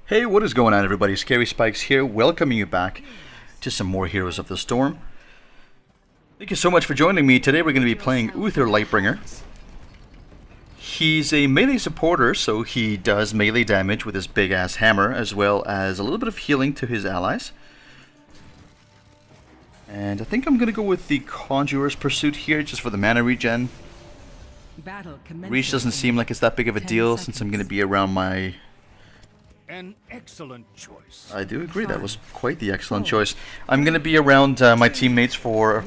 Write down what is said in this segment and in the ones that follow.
Hey, what is going on, everybody? Scary Spikes here, welcoming you back to some more Heroes of the Storm. Thank you so much for joining me. Today we're going to be playing Uther Lightbringer. He's a melee supporter, so he does melee damage with his big-ass hammer, as well as a little bit of healing to his allies. And I think I'm going to go with the Conjurer's Pursuit here, just for the mana regen. Reach doesn't seem like it's that big of a deal, since I'm going to be around my... An excellent choice. I do agree, that was quite the excellent choice. I'm going to be around my teammates for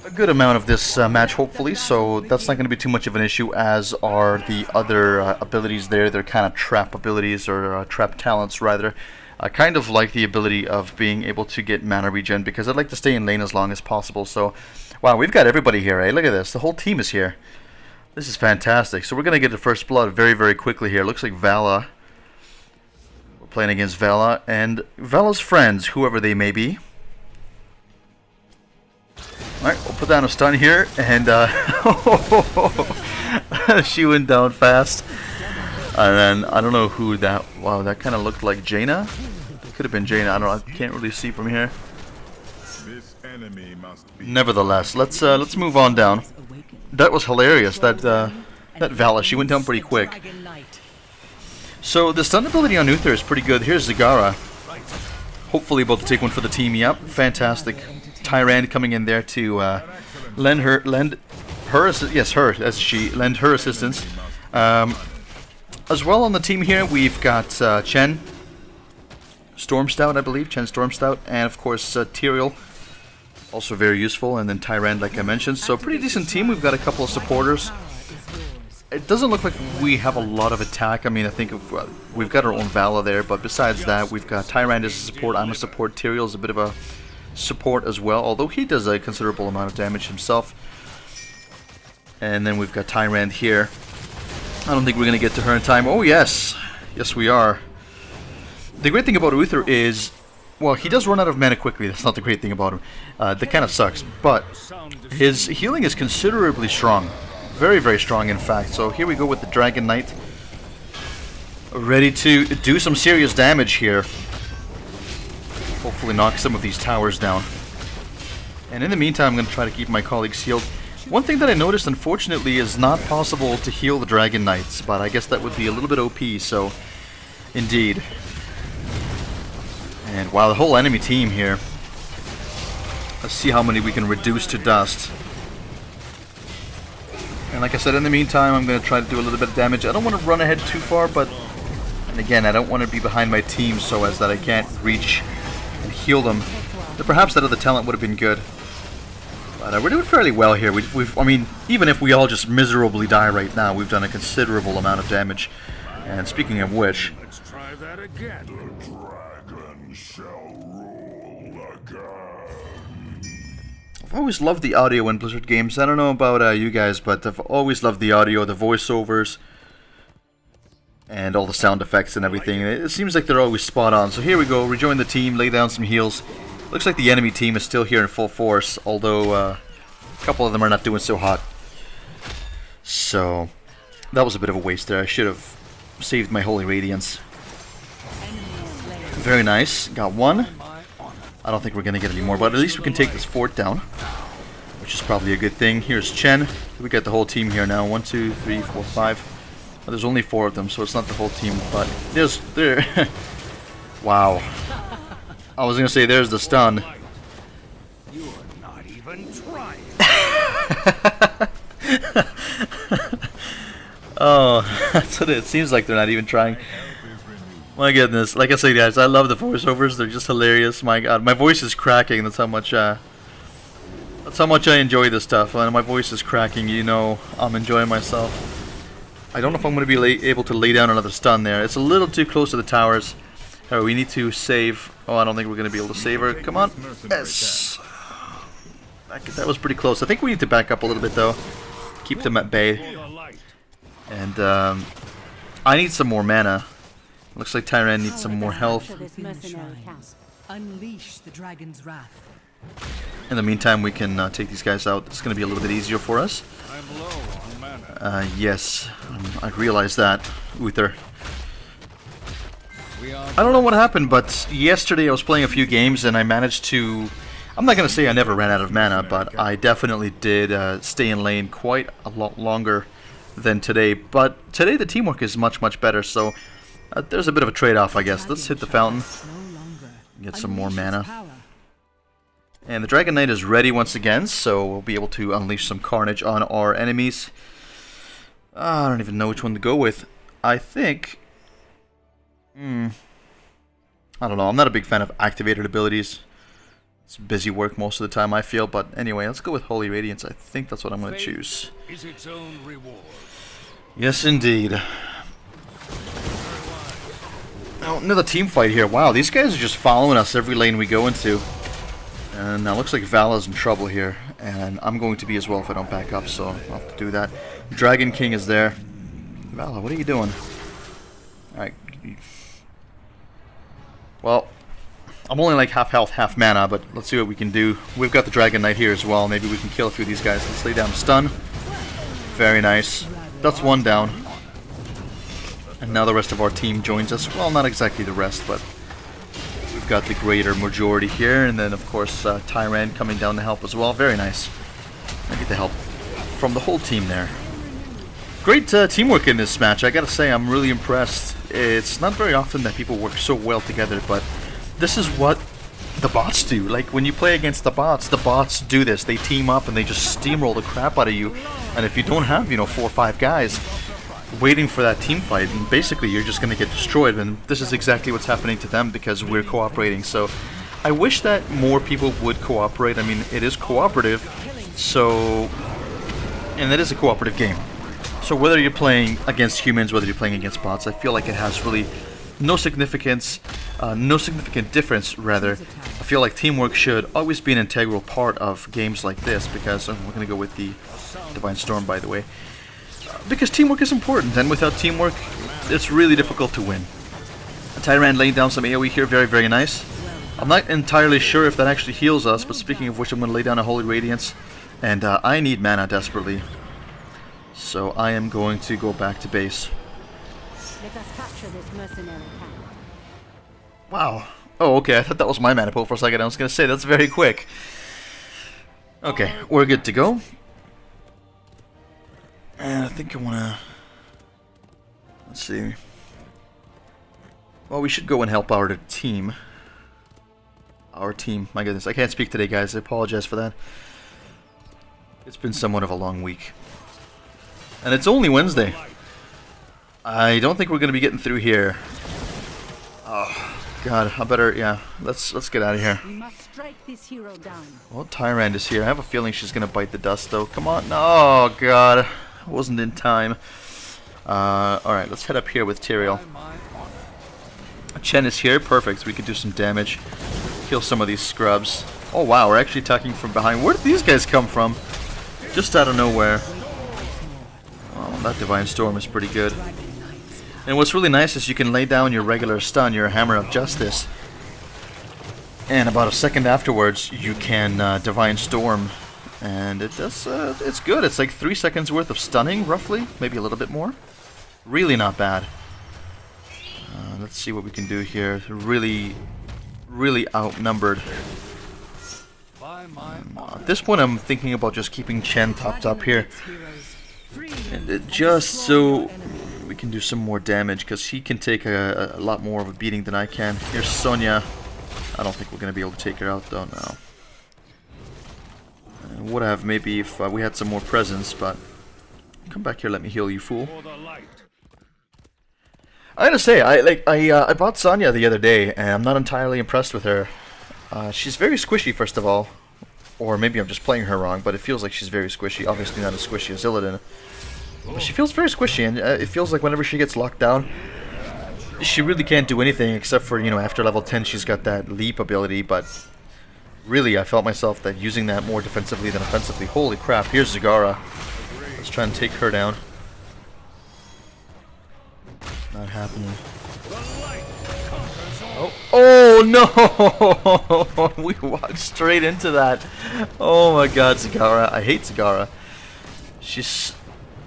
a good amount of this match, hopefully, so that's not going to be too much of an issue, as are the other abilities there. They're kind of trap abilities, or trap talents, rather. I kind of like the ability of being able to get mana regen, because I'd like to stay in lane as long as possible. So, wow, we've got everybody here, eh? Look at this, the whole team is here. This is fantastic. So we're going to get the first blood very, very quickly here. Looks like Vala. Playing against Vala and Vala's friends, whoever they may be. Alright, we'll put down a stun here, and she went down fast. And then, I don't know who that... Wow, that kind of looked like Jaina? Could have been Jaina, I don't know, I can't really see from here. Nevertheless, let's move on down. That was hilarious, that Vala, she went down pretty quick. So the stun ability on Uther is pretty good. Here's Zagara. Hopefully able to take one for the team. Yep, fantastic. Tyrande coming in there to lend her assistance. As well on the team here, we've got Chen Stormstout, I believe. Chen Stormstout, and of course Tyrael, also very useful. And then Tyrande, like I mentioned. So pretty decent team. We've got a couple of supporters. It doesn't look like we have a lot of attack. I mean, I think we've got our own Vala there, but besides that, we've got Tyrande as a support. I'm a support. Tyrael's a bit of a support as well, although he does a considerable amount of damage himself. And then we've got Tyrande here. I don't think we're going to get to her in time. Oh, yes. Yes, we are. The great thing about Uther is, well, he does run out of mana quickly. That's not the great thing about him. That kind of sucks. But his healing is considerably strong. Very, very strong, in fact. So here we go with the Dragon Knight. Ready to do some serious damage here. Hopefully knock some of these towers down. And in the meantime, I'm going to try to keep my colleagues healed. One thing that I noticed, unfortunately, is not possible to heal the Dragon Knights. But I guess that would be a little bit OP, so... Indeed. And wow, the whole enemy team here. Let's see how many we can reduce to dust. And like I said, in the meantime, I'm going to try to do a little bit of damage. I don't want to run ahead too far, but... And again, I don't want to be behind my team so as that I can't reach and heal them. But perhaps that other talent would have been good. But we're doing fairly well here. I mean, even if we all just miserably die right now, we've done a considerable amount of damage. And speaking of which... Let's try that again. The dragon shall rule again. I've always loved the audio in Blizzard games. I don't know about you guys, but I've always loved the audio, the voiceovers, and all the sound effects and everything. It seems like they're always spot on. So here we go, rejoin the team, lay down some heals. Looks like the enemy team is still here in full force, although a couple of them are not doing so hot. So that was a bit of a waste there. I should have saved my Holy Radiance. Very nice, got one. I don't think we're going to get any more, but at least we can take this fort down, which is probably a good thing. Here's Chen. We got the whole team here now. 1, 2, 3, 4, 5. Well, there's only 4 of them, so it's not the whole team, but there. Wow. I was going to say there's the stun. You're not even trying. Oh, that's what it seems like. They're not even trying. My goodness, like I say, guys, I love the voiceovers. They're just hilarious. My God, my voice is cracking. That's how much I enjoy this stuff. When my voice is cracking, you know, I'm enjoying myself. I don't know if I'm going to be able to lay down another stun there. It's a little too close to the towers. However, we need to save. Oh, I don't think we're going to be able to save her. Come on. Yes. That was pretty close. I think we need to back up a little bit, though. Keep them at bay. And I need some more mana. Looks like Tyrande needs some more health. Unleash the dragon's wrath. In the meantime, we can take these guys out. It's going to be a little bit easier for us. I'm low on mana. Yes, I realize that, Uther. I don't know what happened, but yesterday I was playing a few games and I managed to... I'm not going to say I never ran out of mana, but I definitely did stay in lane quite a lot longer than today. But today the teamwork is much, much better, so there's a bit of a trade-off, I guess. Let's hit the fountain, get some more mana. And the Dragon Knight is ready once again, so we'll be able to unleash some carnage on our enemies. I don't even know which one to go with. I think... I don't know, I'm not a big fan of activated abilities. It's busy work most of the time, I feel, but anyway, let's go with Holy Radiance. I think that's what I'm going to choose. Is its own reward. Yes, indeed. Oh, another team fight here. Wow, these guys are just following us every lane we go into. And now looks like Vala's in trouble here, and I'm going to be as well if I don't back up, so I'll have to do that. Dragon King is there. Vala, what are you doing? Alright. Well, I'm only like half health, half mana, but let's see what we can do. We've got the Dragon Knight here as well. Maybe we can kill a few of these guys. Let's lay down stun. Very nice. That's one down. And now the rest of our team joins us. Well, not exactly the rest, but we've got the greater majority here. And then, of course, Tyrant coming down to help as well. Very nice. I get the help from the whole team there. Great teamwork in this match. I gotta say, I'm really impressed. It's not very often that people work so well together, but this is what the bots do. Like, when you play against the bots do this. They team up and they just steamroll the crap out of you. And if you don't have, 4 or 5 guys waiting for that team fight, and basically you're just gonna get destroyed. And this is exactly what's happening to them because we're cooperating. So I wish that more people would cooperate. I mean, it is cooperative, so... and it is a cooperative game. So whether you're playing against humans, whether you're playing against bots, I feel like it has really no significant difference, rather. I feel like teamwork should always be an integral part of games like this, because we're going to go with the Divine Storm, by the way. Because teamwork is important, and without teamwork, it's really difficult to win. Tyrant laying down some AoE here, very, very nice. I'm not entirely sure if that actually heals us, but speaking of which, I'm going to lay down a Holy Radiance, and I need mana desperately. So I am going to go back to base. Let us capture this mercenary camp. Wow. Oh, okay, I thought that was my mana pool for a second. I was going to say, that's very quick. Okay, we're good to go. And I think I want to... let's see. Well, we should go and help our team. Our team. My goodness, I can't speak today, guys. I apologize for that. It's been somewhat of a long week. And it's only Wednesday. I don't think we're going to be getting through here. Oh, God, I better, yeah, let's get out of here. We must strike this hero down. Well, Tyrant is here. I have a feeling she's going to bite the dust, though. Come on. Oh, God. I wasn't in time. Alright, let's head up here with Tyrael. Chen is here. Perfect. We can do some damage. Kill some of these scrubs. Oh, wow. We're actually attacking from behind. Where did these guys come from? Just out of nowhere. Oh, that Divine Storm is pretty good. And what's really nice is you can lay down your regular stun, your Hammer of Justice, and about a second afterwards you can Divine Storm, and it does, it's good. It's like 3 seconds worth of stunning, roughly, maybe a little bit more. Really not bad. Let's see what we can do here. Really, really outnumbered. At this point I'm thinking about just keeping Chen topped up here. And just so we can do some more damage, because he can take a lot more of a beating than I can. Here's Sonya. I don't think we're going to be able to take her out, though, no. Would have maybe if we had some more presence, but... come back here, let me heal you, fool. I gotta say, I bought Sonya the other day, and I'm not entirely impressed with her. She's very squishy, first of all. Or maybe I'm just playing her wrong, but it feels like she's very squishy. Obviously not as squishy as Illidan. But she feels very squishy, and it feels like whenever she gets locked down, she really can't do anything except for, after level 10 she's got that leap ability, but really I felt myself that using that more defensively than offensively. Holy crap, here's Zagara. Let's try and take her down. Not happening. Oh no! We walked straight into that. Oh my god, Zagara. I hate Zagara. She's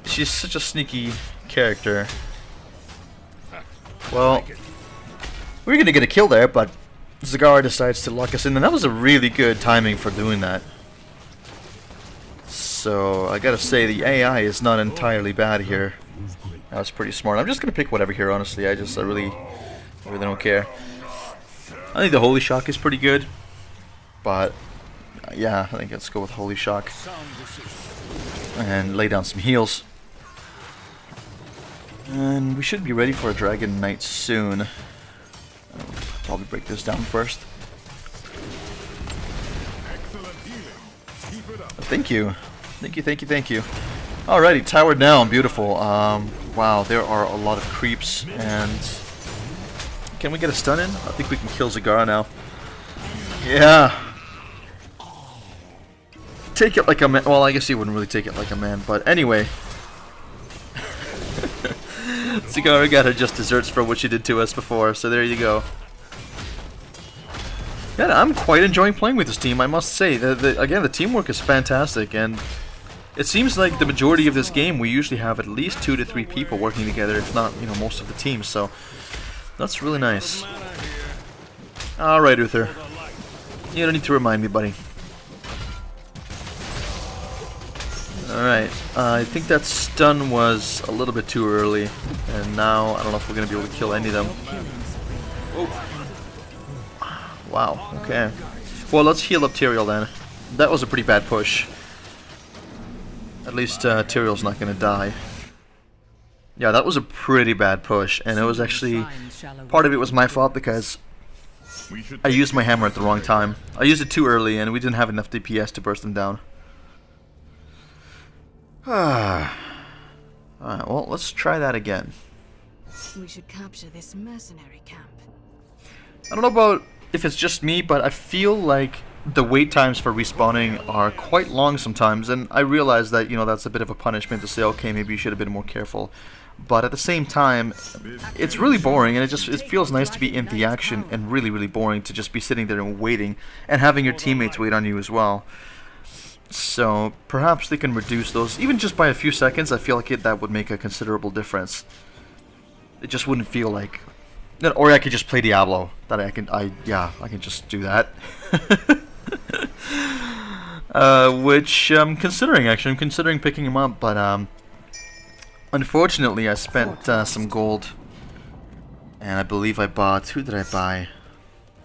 such a sneaky character. Well, We were gonna get a kill there, but Zagara decides to lock us in, and that was a really good timing for doing that. So I gotta say the AI is not entirely bad here. That was pretty smart. I'm just gonna pick whatever here, honestly. I really don't care. I think the Holy Shock is pretty good, but yeah, I think let's go with Holy Shock and lay down some heals. And we should be ready for a Dragon Knight soon. I'll probably break this down first. Thank you. Thank you. Alrighty, tower down, beautiful. Wow, there are a lot of creeps, and can we get a stun in? I think we can kill Zagara now. Yeah. Take it like a man. Well, I guess he wouldn't really take it like a man, but anyway. Zagara got her just desserts for what she did to us before, so there you go. Yeah, I'm quite enjoying playing with this team, I must say. Again, the teamwork is fantastic, and it seems like the majority of this game we usually have at least 2 to 3 people working together, if not, you know, most of the team, so that's really nice. Alright, Uther. You don't need to remind me, buddy. Alright, I think that stun was a little bit too early, and now I don't know if we're going to be able to kill any of them. Wow, okay. Well, let's heal up Tyrael then. That was a pretty bad push. At least Tyrael's not going to die. Yeah, that was a pretty bad push, and it was actually... part of it was my fault because I used my hammer at the wrong time. I used it too early, and we didn't have enough DPS to burst them down. Alright, well, let's try that again. We should capture this mercenary camp. I don't know about if it's just me, but I feel like the wait times for respawning are quite long sometimes, and I realize that, you know, that's a bit of a punishment to say, okay, maybe you should have been more careful. But at the same time, it's really boring, and it feels nice to be in the action, and really, really boring to just be sitting there and waiting, and having your teammates wait on you as well. So perhaps they can reduce those, even just by a few seconds. I feel like that would make a considerable difference. It just wouldn't feel like... Or I could just play Diablo. I can just do that. Which I'm considering, actually. I'm considering picking him up, but unfortunately I spent some gold. And I believe I bought... Who did I buy?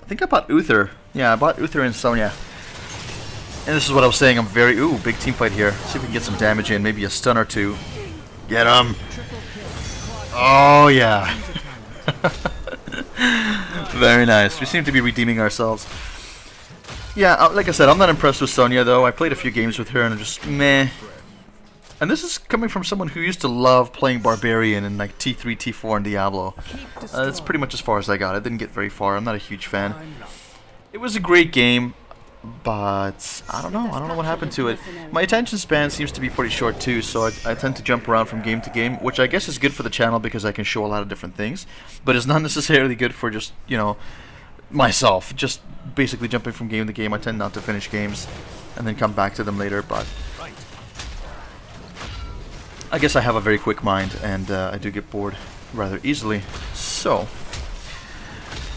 I think I bought Uther. Yeah, I bought Uther and Sonya. And this is what I was saying, I'm very... Ooh, big team fight here. See if we can get some damage in, maybe a stun or two. Get him! Oh, yeah. Very nice. We seem to be redeeming ourselves. Yeah, like I said, I'm not impressed with Sonya, though. I played a few games with her, and I'm just meh. And this is coming from someone who used to love playing Barbarian in like T3, T4, and Diablo. That's pretty much as far as I got. I didn't get very far. I'm not a huge fan. It was a great game. But I don't know what happened to it. My attention span seems to be pretty short too, so I tend to jump around from game to game, which I guess is good for the channel because I can show a lot of different things, but it's not necessarily good for just, you know, myself, just basically jumping from game to game. I tend not to finish games and then come back to them later, but I guess I have a very quick mind, and I do get bored rather easily. So,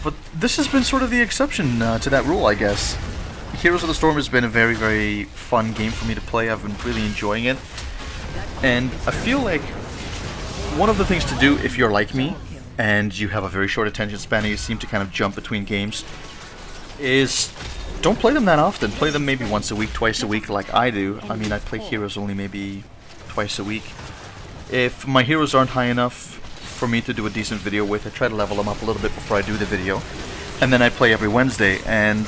but this has been sort of the exception to that rule, I guess. Heroes of the Storm has been a very, very fun game for me to play. I've been really enjoying it. And I feel like one of the things to do if you're like me and you have a very short attention span and you seem to kind of jump between games is don't play them that often. Play them maybe once a week, twice a week like I do. I mean, I play heroes only maybe twice a week. If my heroes aren't high enough for me to do a decent video with, I try to level them up a little bit before I do the video. And then I play every Wednesday, and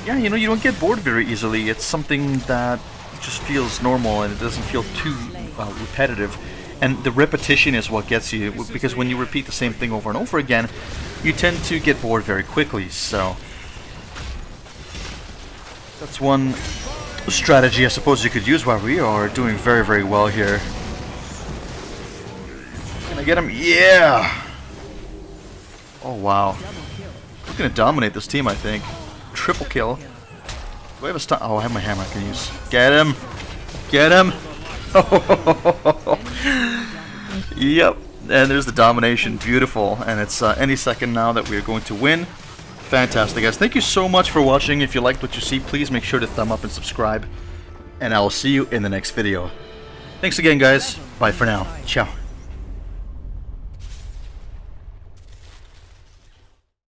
yeah, you know, you don't get bored very easily. It's something that just feels normal and it doesn't feel too repetitive. And the repetition is what gets you, because when you repeat the same thing over and over again, you tend to get bored very quickly. So that's one strategy I suppose you could use while we are doing very, very well here. Can I get him? Yeah! Oh, wow. We're going to dominate this team, I think. Triple kill. Do I have a stun? Oh, I have my hammer I can use. Get him! Get him! Yep. And there's the domination. Beautiful. And it's any second now that we're going to win. Fantastic, guys. Thank you so much for watching. If you liked what you see, please make sure to thumb up and subscribe. And I will see you in the next video. Thanks again, guys. Bye for now. Ciao.